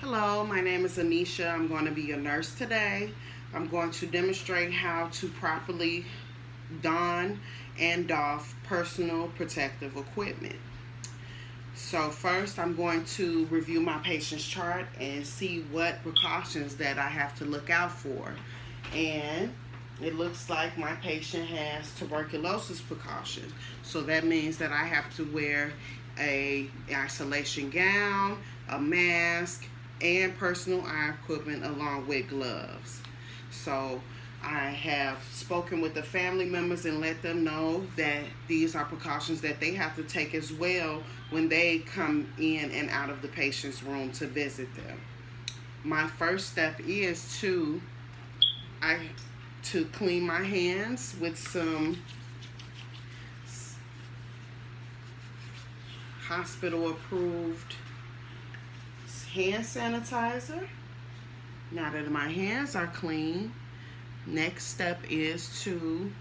Hello, my name is Anisha. I'm going to be your nurse today. I'm going to demonstrate how to properly don and doff personal protective equipment. So first I'm going to review my patient's chart and see what precautions that I have to look out for. And it looks like my patient has tuberculosis precautions. So that means that I have to wear a isolation gown, a mask, and personal eye equipment along with gloves. So I have spoken with the family members and let them know that these are precautions that they have to take as well when they come in and out of the patient's room to visit them. My first step is I to clean my hands with some hospital approved hand sanitizer. Now that my hands are clean, next step is to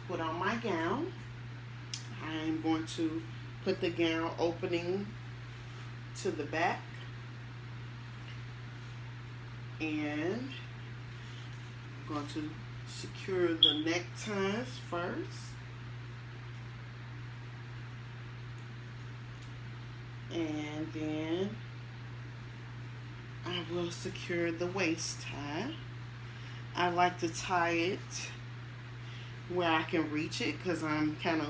put on my gown. I'm going to put the gown opening to the back, and I'm going to secure the neckties first, and then I will secure the waist tie. I like to tie it where I can reach it because it's kind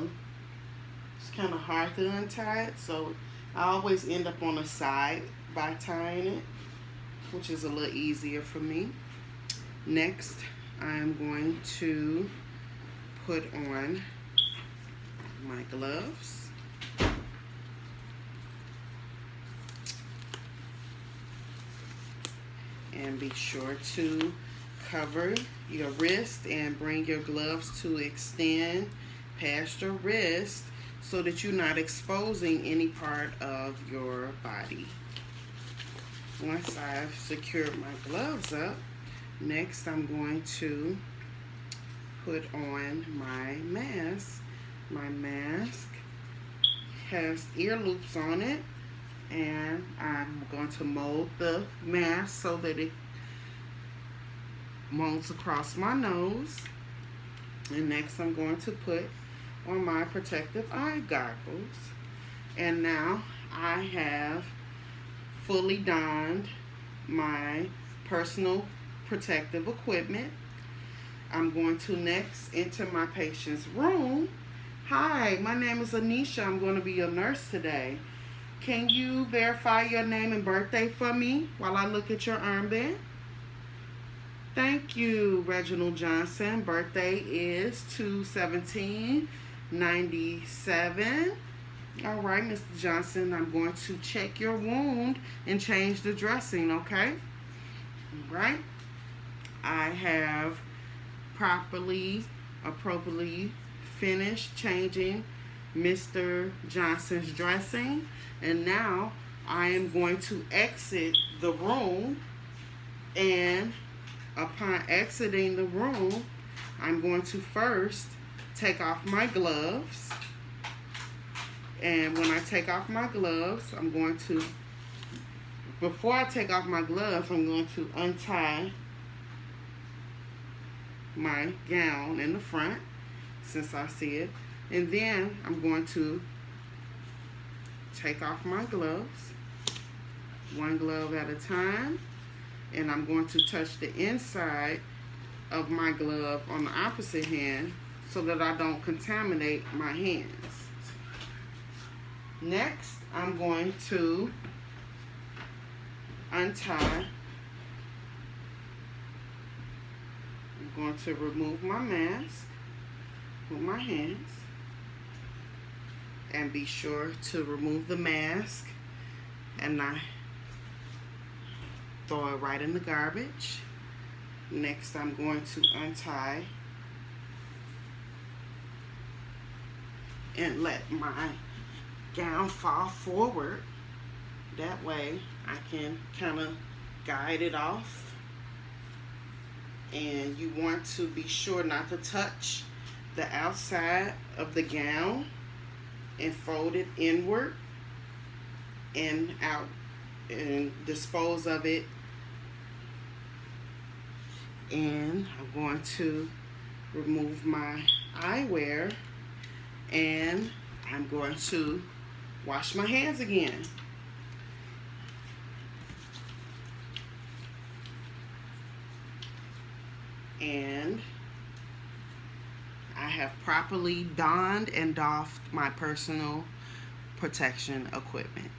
of hard to untie it. So I always end up on the side by tying it, which is a little easier for me. Next, I'm going to put on my gloves. And be sure to cover your wrist and bring your gloves to extend past your wrist so that you're not exposing any part of your body. Once I've secured my gloves up, next I'm going to put on my mask. My mask has ear loops on it, and I'm going to mold the mask so that it molds across my nose. And next I'm going to put on my protective eye goggles. And now I have fully donned my personal protective equipment. I'm going to next enter my patient's room. Hi, my name is Anisha. I'm going to be your nurse today. Can you verify your name and birthday for me while I look at your armband? Thank you, Reginald Johnson. Birthday is 2/17/97. All right, Mr. Johnson, I'm going to check your wound and change the dressing, okay? All right. I have appropriately finished changing Mr. Johnson's dressing, and now I am going to exit the room, and upon exiting the room, I'm going to first take off my gloves. And when I take off my gloves, before I take off my gloves, I'm going to untie my gown in the front, since I see it. And then I'm going to take off my gloves, one glove at a time. And I'm going to touch the inside of my glove on the opposite hand so that I don't contaminate my hands. Next, I'm going to untie. I'm going to remove my mask with my hands, and be sure to remove the mask and not throw it right in the garbage. Next, I'm going to untie and let my gown fall forward. That way I can kind of guide it off. And you want to be sure not to touch the outside of the gown and fold it inward and out and dispose of it. And I'm going to remove my eyewear, and I'm going to wash my hands again. And I have properly donned and doffed my personal protection equipment.